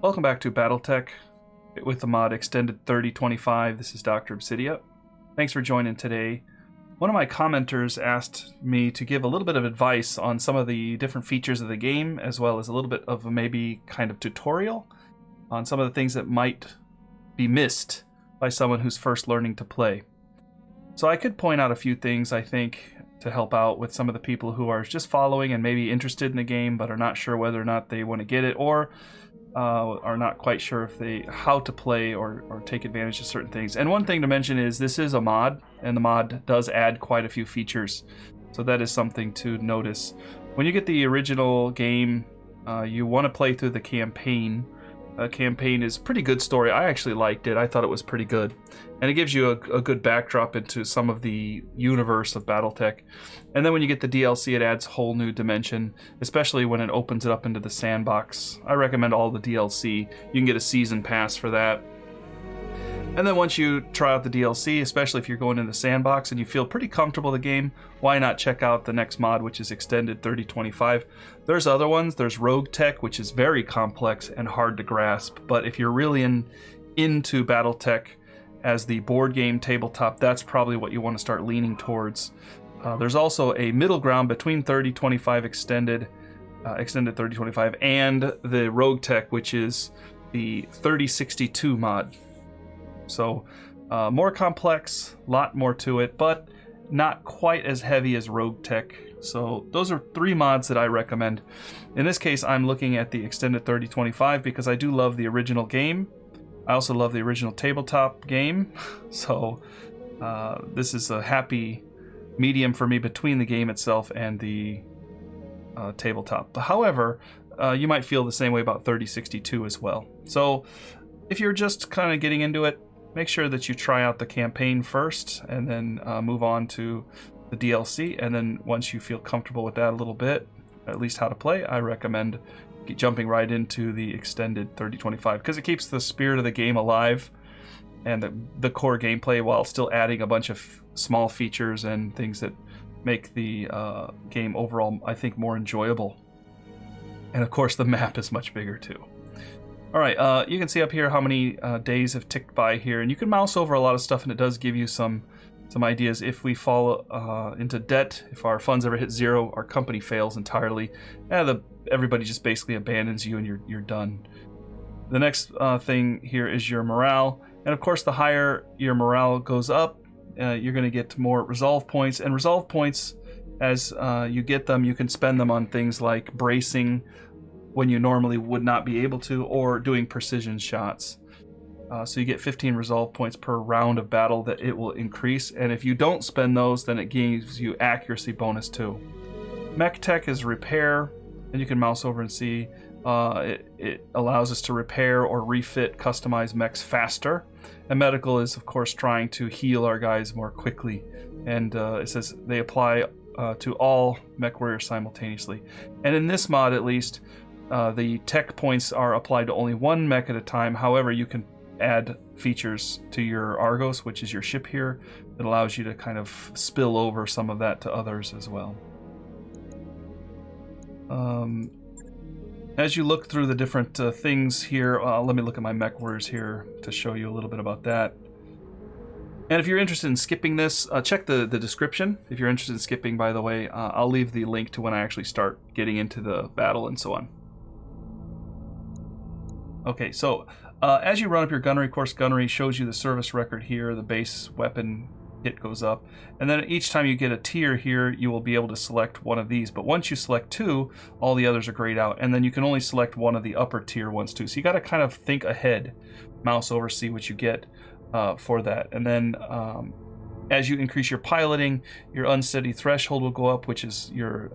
Welcome back to BattleTech with the mod Extended 3025. This is Dr. Obsidia. Thanks for joining today. One of my commenters asked me to give a little bit of advice on some of the different features of the game, as well as a little bit of a maybe kind of tutorial on some of the things that might be missed by someone who's first learning to play. So I could point out a few things, I think, to help out with some of the people who are just following and maybe interested in the game but are not sure whether or not they want to get it, or are not quite sure if how to play or take advantage of certain things. And one thing to mention is this is a mod, and the mod does add quite a few features, so that is something to notice. When you get the original game, you want to play through the campaign. Campaign is pretty good story. I actually liked it. I thought it was pretty good, and it gives you a good backdrop into some of the universe of BattleTech. And then when you get the DLC, it adds a whole new dimension, especially when it opens it up into the sandbox. I recommend all the DLC. You can get a season pass for that. And then once you try out the DLC, especially if you're going in the sandbox and you feel pretty comfortable with the game, why not check out the next mod, which is Extended 3025. There's other ones. There's Rogue Tech, which is very complex and hard to grasp. But if you're really into BattleTech as the board game tabletop, that's probably what you want to start leaning towards. There's also a middle ground between 3025 Extended 3025 and the Rogue Tech, which is the 3062 mod. So more complex, a lot more to it, but not quite as heavy as Rogue Tech. So those are three mods that I recommend. In this case, I'm looking at the Extended 3025 because I do love the original game. I also love the original tabletop game. So this is a happy medium for me between the game itself and the tabletop. However, you might feel the same way about 3062 as well. So if you're just kind of getting into it, make sure that you try out the campaign first and then move on to the DLC. And then once you feel comfortable with that a little bit, at least how to play, I recommend jumping right into the Extended 3025 because it keeps the spirit of the game alive and the core gameplay while still adding a bunch of small features and things that make the game overall, I think, more enjoyable. And of course, the map is much bigger too. All right, you can see up here how many days have ticked by here, and you can mouse over a lot of stuff, and it does give you some ideas. If we fall into debt, if our funds ever hit zero, our company fails entirely, and everybody just basically abandons you, and you're done. The next thing here is your morale, and of course, the higher your morale goes up, you're going to get more resolve points, and resolve points, as you get them, you can spend them on things like bracing when you normally would not be able to, or doing precision shots. So you get 15 resolve points per round of battle that it will increase, and if you don't spend those, then it gives you accuracy bonus too. Mech Tech is repair, and you can mouse over and see it allows us to repair or refit customized mechs faster. And medical is of course trying to heal our guys more quickly, and it says they apply to all mech warriors simultaneously. And in this mod, at least, the tech points are applied to only one mech at a time. However, you can add features to your Argos, which is your ship here, that allows you to kind of spill over some of that to others as well. As you look through the different things here, let me look at my mech warriors here to show you a little bit about that. And if you're interested in skipping this, check the description. If you're interested in skipping, by the way, I'll leave the link to when I actually start getting into the battle and so on. Okay, so as you run up your gunnery course, gunnery shows you the service record here. The base weapon hit goes up, and then each time you get a tier here, you will be able to select one of these. But once you select two, all the others are grayed out, and then you can only select one of the upper tier ones too. So you got to kind of think ahead, mouse over, see what you get for that. And then as you increase your piloting, your unsteady threshold will go up, which is your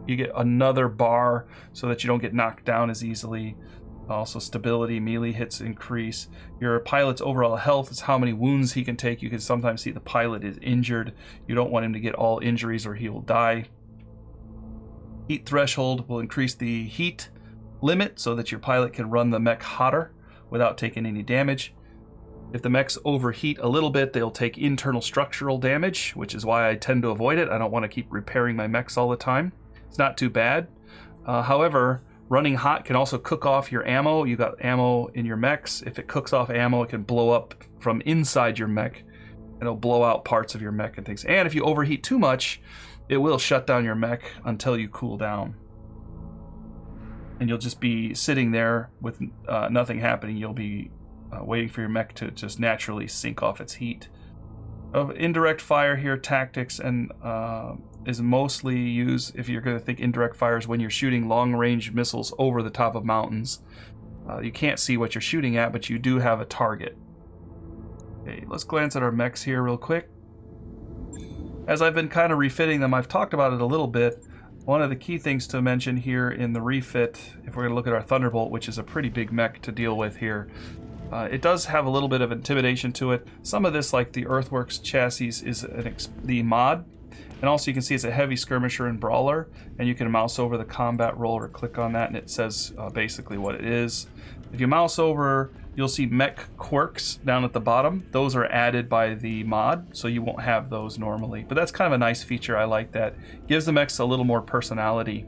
you get another bar so that you don't get knocked down as easily. Also, stability, melee hits increase. Your pilot's overall health is how many wounds he can take. You can sometimes see the pilot is injured. You don't want him to get all injuries or he will die. Heat threshold will increase the heat limit so that your pilot can run the mech hotter without taking any damage. If the mechs overheat a little bit, they'll take internal structural damage, which is why I tend to avoid it. I don't want to keep repairing my mechs all the time. It's not too bad. However, Running hot can also cook off your ammo. You got ammo in your mechs. If it cooks off ammo, it can blow up from inside your mech. It'll blow out parts of your mech and things. And if you overheat too much, it will shut down your mech until you cool down. And you'll just be sitting there with nothing happening. You'll be waiting for your mech to just naturally sink off its heat. Indirect fire here, tactics, and is mostly used, if you're going to think indirect fire, is when you're shooting long-range missiles over the top of mountains. You can't see what you're shooting at, but you do have a target. Okay, let's glance at our mechs here real quick. As I've been kind of refitting them, I've talked about it a little bit. One of the key things to mention here in the refit, if we're going to look at our Thunderbolt, which is a pretty big mech to deal with here, it does have a little bit of intimidation to it. Some of this, like the Earthworks chassis, is the mod. And also you can see it's a heavy skirmisher and brawler. And you can mouse over the combat roll or click on that and it says basically what it is. If you mouse over, you'll see Mech Quirks down at the bottom. Those are added by the mod, so you won't have those normally. But that's kind of a nice feature. I like that. Gives the mechs a little more personality.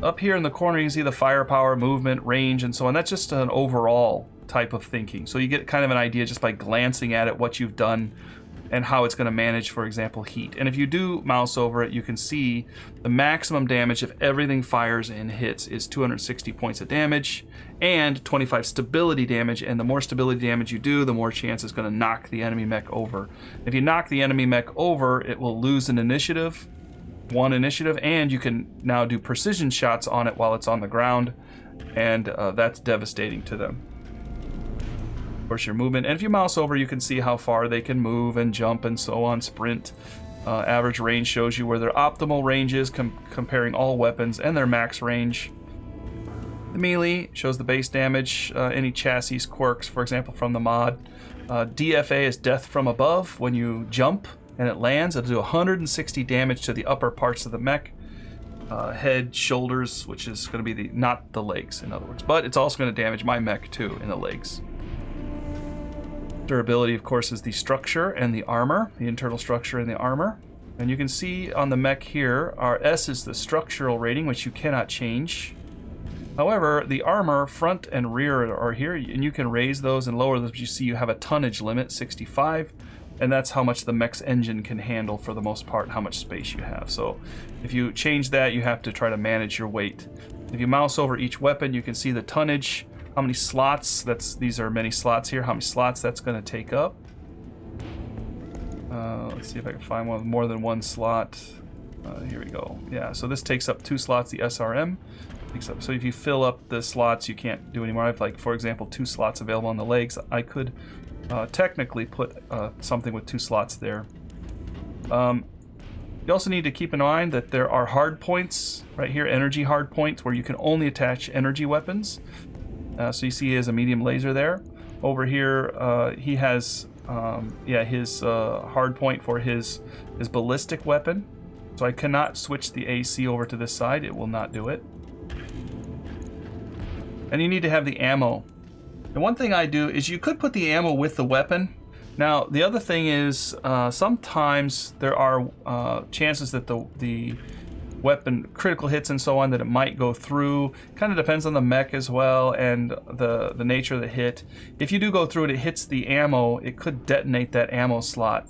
Up here in the corner, you can see the firepower, movement, range, and so on. That's just an overall type of thinking. So you get kind of an idea just by glancing at it, what you've done and how it's going to manage, for example, heat. And if you do mouse over it, you can see the maximum damage if everything fires and hits is 260 points of damage and 25 stability damage. And the more stability damage you do, the more chance it's going to knock the enemy mech over. If you knock the enemy mech over, it will lose an initiative. One initiative, and you can now do precision shots on it while it's on the ground, and that's devastating to them. Of course, your movement, and if you mouse over, you can see how far they can move and jump and so on. Sprint, average range shows you where their optimal range is, comparing all weapons, and their max range. The melee shows the base damage, any chassis quirks, for example, from the mod. DFA is death from above. When you jump and it lands, it'll do 160 damage to the upper parts of the mech. Head, shoulders, which is going to be not the legs, in other words. But it's also going to damage my mech, too, in the legs. Durability, of course, is the structure and the armor, the internal structure and the armor. And you can see on the mech here, our S is the structural rating, which you cannot change. However, the armor, front and rear, are here, and you can raise those and lower those. But you see you have a tonnage limit, 65. And that's how much the mech's engine can handle for the most part, how much space you have. So if you change that, you have to try to manage your weight. If you mouse over each weapon, you can see the tonnage, how many slots, these are many slots here, how many slots that's going to take up. Let's see if I can find one with more than one slot. Here we go. Yeah, so this takes up 2 slots, the SRM. So if you fill up the slots, you can't do anymore. I have, like, for example, 2 slots available on the legs. I could technically put something with 2 slots there. You also need to keep in mind that there are hard points right here, energy hard points, where you can only attach energy weapons. So you see he has a medium laser there. Over here, he has his hard point for his ballistic weapon. So I cannot switch the AC over to this side. It will not do it. And you need to have the ammo. And one thing I do is you could put the ammo with the weapon. Now, the other thing is sometimes there are chances that the weapon, critical hits and so on, that it might go through. Kind of depends on the mech as well and the nature of the hit. If you do go through it, it hits the ammo, it could detonate that ammo slot.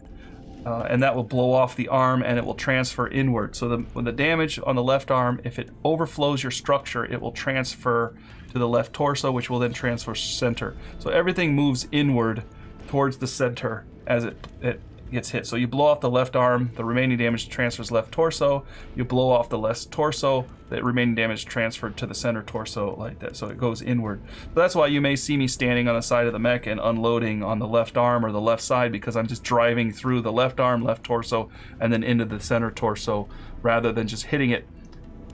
And that will blow off the arm and it will transfer inward. So when the damage on the left arm, if it overflows your structure, it will transfer to the left torso, which will then transfer center. So everything moves inward towards the center as it gets hit. So you blow off the left arm, the remaining damage transfers left torso. You blow off the left torso, the remaining damage transferred to the center torso, like that. So it goes inward. So that's why you may see me standing on the side of the mech and unloading on the left arm or the left side, because I'm just driving through the left arm, left torso, and then into the center torso, rather than just hitting it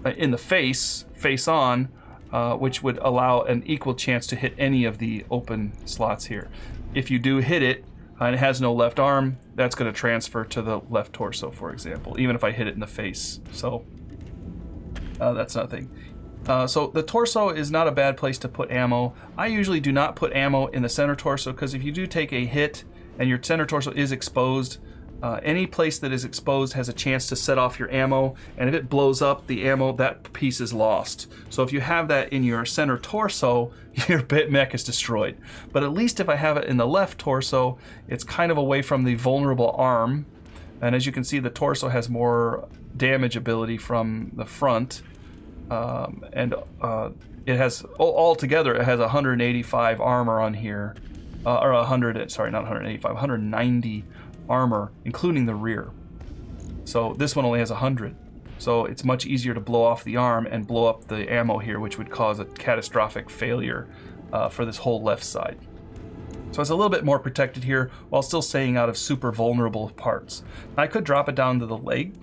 in the face on, which would allow an equal chance to hit any of the open slots here. If you do hit it, and it has no left arm, that's going to transfer to the left torso, for example, even if I hit it in the face. So that's nothing. So the torso is not a bad place to put ammo. I usually do not put ammo in the center torso, because if you do take a hit and your center torso is exposed, Any place that is exposed has a chance to set off your ammo, and if it blows up the ammo, that piece is lost. So if you have that in your center torso, your mech is destroyed. But at least if I have it in the left torso, it's kind of away from the vulnerable arm. And as you can see, the torso has more damage ability from the front. It has, altogether, it has 185 armor on here. Or 100, sorry, not 185, 190 armor, including the rear. So this one only has 100. So it's much easier to blow off the arm and blow up the ammo here, which would cause a catastrophic failure for this whole left side. So it's a little bit more protected here while still staying out of super vulnerable parts. I could drop it down to the leg,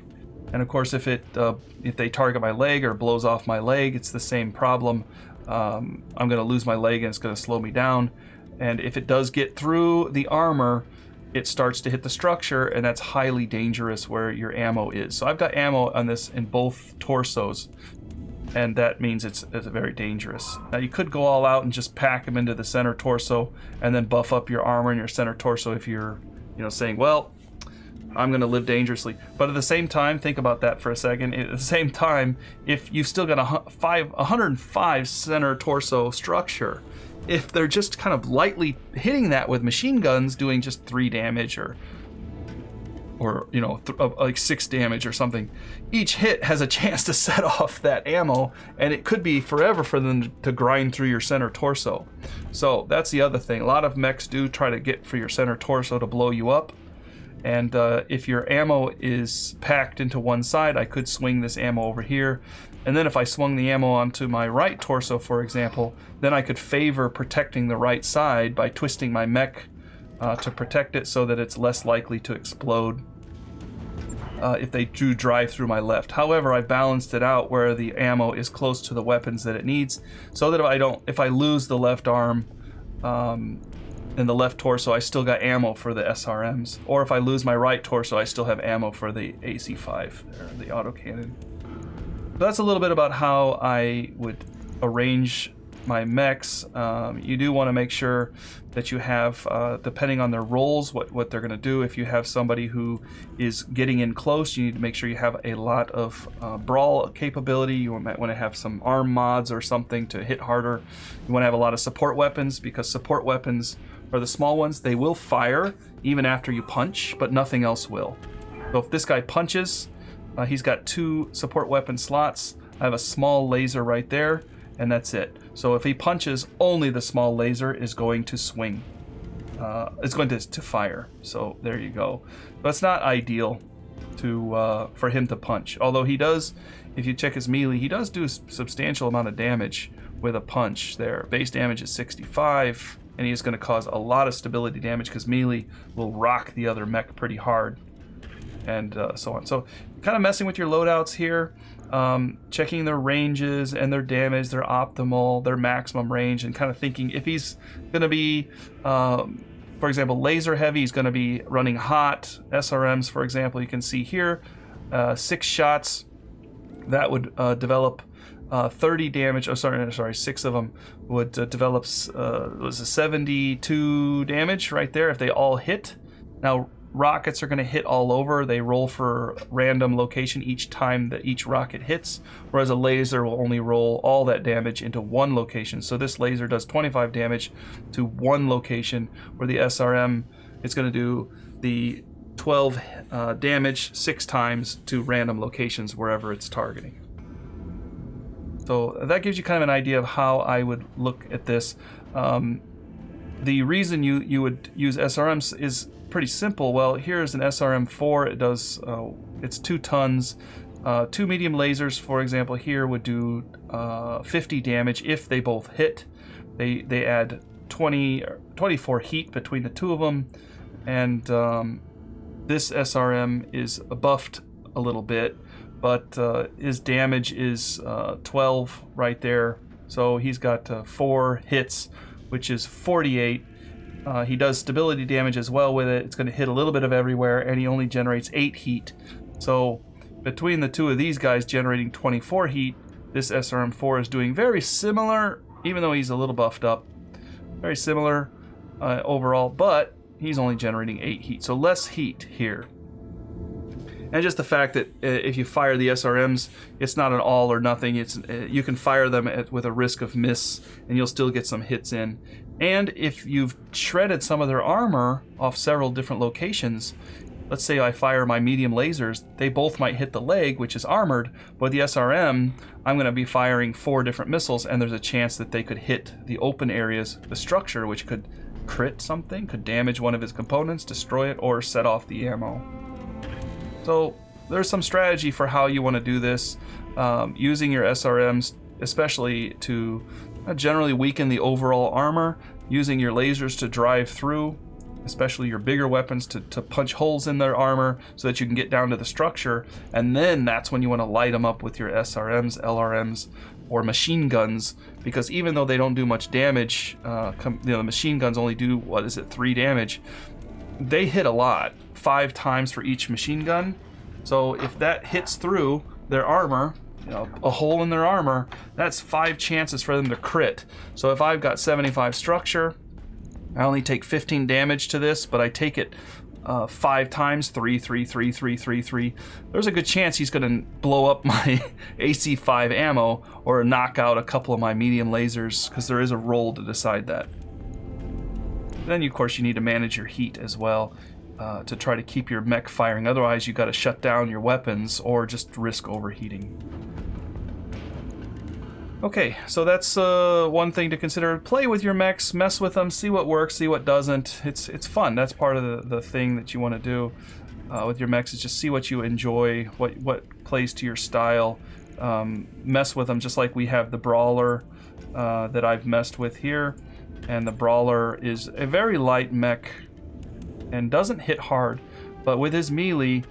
and of course if they target my leg or blows off my leg, it's the same problem. I'm going to lose my leg and it's going to slow me down. And if it does get through the armor, it starts to hit the structure, and that's highly dangerous where your ammo is. So I've got ammo on this in both torsos, and that means it's very dangerous. Now you could go all out and just pack them into the center torso and then buff up your armor in your center torso if you're, saying, well, I'm going to live dangerously. But at the same time, think about that for a second. At the same time, if you've still got 105 center torso structure, if they're just kind of lightly hitting that with machine guns, doing just 3 damage or like 6 damage or something, each hit has a chance to set off that ammo, and it could be forever for them to grind through your center torso. So that's the other thing. A lot of mechs do try to get for your center torso to blow you up. And if your ammo is packed into one side, I could swing this ammo over here. And then if I swung the ammo onto my right torso, for example, then I could favor protecting the right side by twisting my mech to protect it so that it's less likely to explode if they do drive through my left. However, I balanced it out where the ammo is close to the weapons that it needs, so that if I lose the left arm and the left torso, I still got ammo for the SRMs. Or if I lose my right torso, I still have ammo for the AC-5, the autocannon. So that's a little bit about how I would arrange my mechs. You do want to make sure that you have, depending on their roles, what they're going to do. If you have somebody who is getting in close, you need to make sure you have a lot of brawl capability. You might want to have some arm mods or something to hit harder. You want to have a lot of support weapons, because support weapons are the small ones. They will fire even after you punch, but nothing else will. So if this guy punches, he's got 2 support weapon slots. I have a small laser right there, and that's it. So if he punches, only the small laser is going to swing. It's going to fire. So there you go. But it's not ideal for him to punch. Although he does, if you check his melee, he does do a substantial amount of damage with a punch there. Base damage is 65, and he is going to cause a lot of stability damage because melee will rock the other mech pretty hard. And so on. So kind of messing with your loadouts here, checking their ranges and their damage, their optimal, their maximum range, and kind of thinking if he's going to be, for example, laser heavy, he's going to be running hot. SRMs, for example, you can see here, 6 shots, that would develop 30 damage. Oh, sorry, 6 of them would develop was a 72 damage right there if they all hit. Now, rockets are going to hit all over. They roll for random location each time that each rocket hits, whereas a laser will only roll all that damage into one location. So this laser does 25 damage to one location, where the SRM is going to do the 12 damage 6 times to random locations wherever it's targeting. So that gives you kind of an idea of how I would look at this. The reason you would use SRMs is pretty simple. Well, here's an SRM-4. It does, it's 2 tons. 2 medium lasers, for example, here would do 50 damage if they both hit. They add 24 heat between the 2 of them, and this SRM is buffed a little bit, but his damage is 12 right there. So he's got 4 hits, which is 48. He does stability damage as well with it. It's going to hit a little bit of everywhere, and he only generates 8 heat. So between the 2 of these guys generating 24 heat, this SRM-4 is doing very similar, even though he's a little buffed up. Very similar overall, but he's only generating 8 heat, so less heat here. And just the fact that if you fire the SRMs, it's not an all or nothing. It's you can fire them with a risk of miss, and you'll still get some hits in. And if you've shredded some of their armor off several different locations, let's say I fire my medium lasers, they both might hit the leg, which is armored, but with the SRM, I'm going to be firing 4 different missiles, and there's a chance that they could hit the open areas, the structure, which could crit something, could damage one of its components, destroy it, or set off the ammo. So there's some strategy for how you want to do this, using your SRMs, especially to generally weaken the overall armor, using your lasers to drive through, especially your bigger weapons, to punch holes in their armor so that you can get down to the structure, and then that's when you want to light them up with your SRMs, LRMs, or machine guns, because even though they don't do much damage, the machine guns only do, 3 damage, they hit a lot, 5 times for each machine gun. So if that hits through their armor, a hole in their armor, that's 5 chances for them to crit. So if I've got 75 structure, I only take 15 damage to this, but I take it 5 times, 3, 3, 3, 3, 3, 3. There's a good chance he's going to blow up my AC5 ammo or knock out a couple of my medium lasers, because there is a roll to decide that. Then, of course, you need to manage your heat as well to try to keep your mech firing. Otherwise, you've got to shut down your weapons or just risk overheating. Okay, so that's one thing to consider. Play with your mechs, mess with them, see what works, see what doesn't. It's fun. That's part of the thing that you want to do with your mechs, is just see what you enjoy, what plays to your style. Mess with them, just like we have the Brawler that I've messed with here. And the Brawler is a very light mech and doesn't hit hard, but with his melee,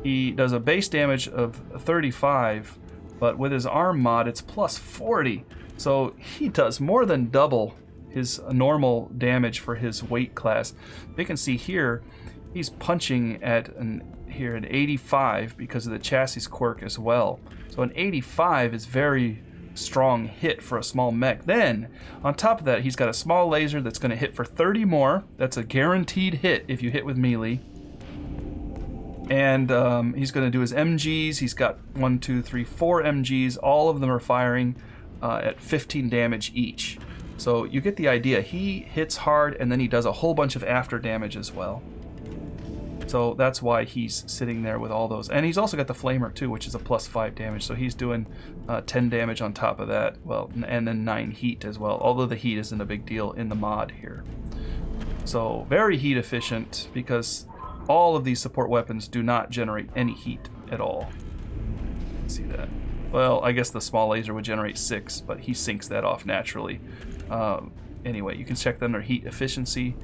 he does a base damage of 35, but with his arm mod, it's plus 40. So he does more than double his normal damage for his weight class. You can see here, he's punching at an 85 because of the chassis quirk as well. So an 85 is very strong hit for a small mech. Then on top of that, he's got a small laser that's going to hit for 30 more. That's a guaranteed hit if you hit with melee. And he's going to do his MGs. He's got 4 MGs. All of them are firing at 15 damage each. So you get the idea. He hits hard, and then he does a whole bunch of after damage as well. So that's why he's sitting there with all those. And he's also got the Flamer too, which is a plus 5 damage. So he's doing 10 damage on top of that. Well, and then 9 heat as well. Although the heat isn't a big deal in the mod here. So very heat efficient, because all of these support weapons do not generate any heat at all. See that? Well, I guess the small laser would generate 6, but he sinks that off naturally. Anyway, you can check then their heat efficiency,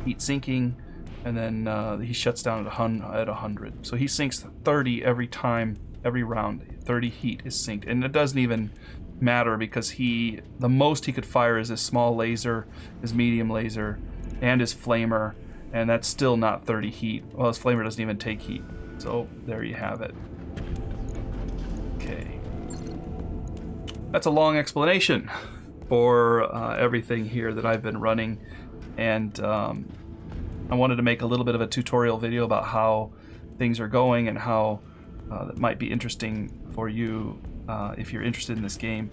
heat sinking, and then he shuts down at 100. So he sinks 30 every time, every round. 30 heat is synced, and it doesn't even matter, because the most he could fire is his small laser, his medium laser, and his flamer, and that's still not 30 heat. Well, his flamer doesn't even take heat. So there you have it. Okay. That's a long explanation for everything here that I've been running, and I wanted to make a little bit of a tutorial video about how things are going and how that might be interesting for you if you're interested in this game.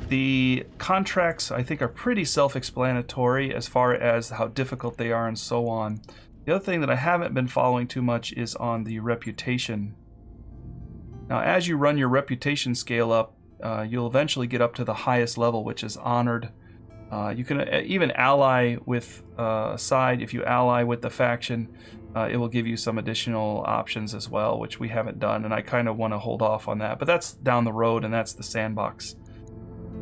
The contracts, I think, are pretty self-explanatory as far as how difficult they are and so on. The other thing that I haven't been following too much is on the reputation. Now, as you run your reputation scale up, you'll eventually get up to the highest level, which is honored. You can even ally with a side. If you ally with the faction, it will give you some additional options as well, which we haven't done, and I kind of want to hold off on that. But that's down the road, and that's the sandbox.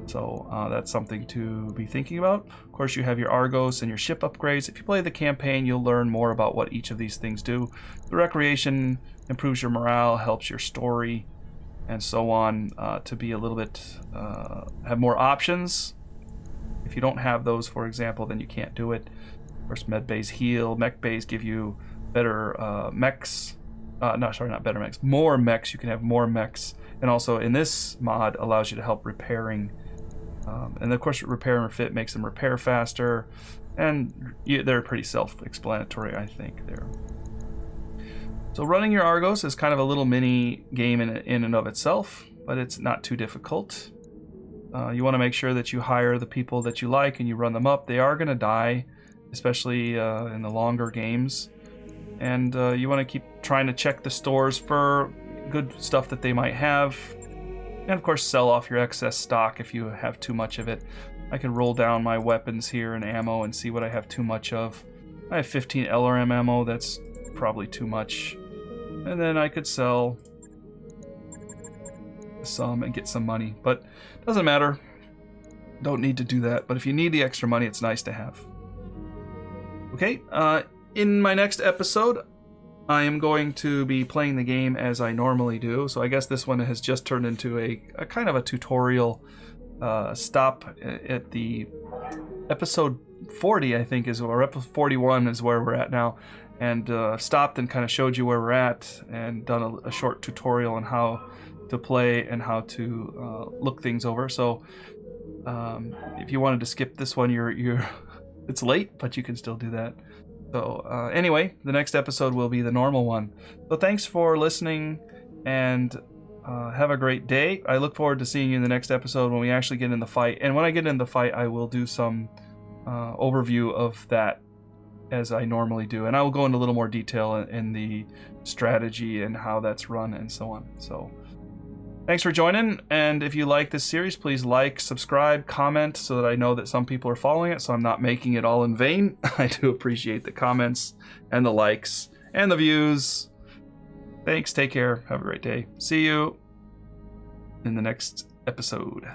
So that's something to be thinking about. Of course, you have your Argos and your ship upgrades. If you play the campaign, you'll learn more about what each of these things do. The recreation improves your morale, helps your story, and so on, to be a little bit, have more options. If you don't have those, for example, then you can't do it. Of course, med bays heal, mech bays give you better mechs. No, sorry, not better mechs. More mechs. You can have more mechs. And also, in this mod, allows you to help repairing. And of course, repair and refit makes them repair faster. And they're pretty self-explanatory, I think, there. So running your Argos is kind of a little mini game in and of itself, but it's not too difficult. You want to make sure that you hire the people that you like and you run them up. They are going to die, especially in the longer games. And you want to keep trying to check the stores for good stuff that they might have. And of course, sell off your excess stock if you have too much of it. I can roll down my weapons here and ammo and see what I have too much of. I have 15 LRM ammo, that's probably too much. And then I could sell some and get some money, but doesn't matter. Don't need to do that, but if you need the extra money, it's nice to have. Okay, in my next episode, I am going to be playing the game as I normally do, so I guess this one has just turned into a kind of a tutorial. Stop at the episode 40, I think, or episode 41 is where we're at now, and stopped and kind of showed you where we're at and done a short tutorial on how to play and how to look things over. So if you wanted to skip this one, you're it's late, but you can still do that. So anyway, the next episode will be the normal one. So thanks for listening, and have a great day. I look forward to seeing you in the next episode when we actually get in the fight. And when I get in the fight, I will do some overview of that as I normally do. And I will go into a little more detail in the strategy and how that's run and so on. So thanks for joining. And if you like this series, please like, subscribe, comment so that I know that some people are following it, so I'm not making it all in vain. I do appreciate the comments and the likes and the views. Thanks, take care, have a great day. See you in the next episode.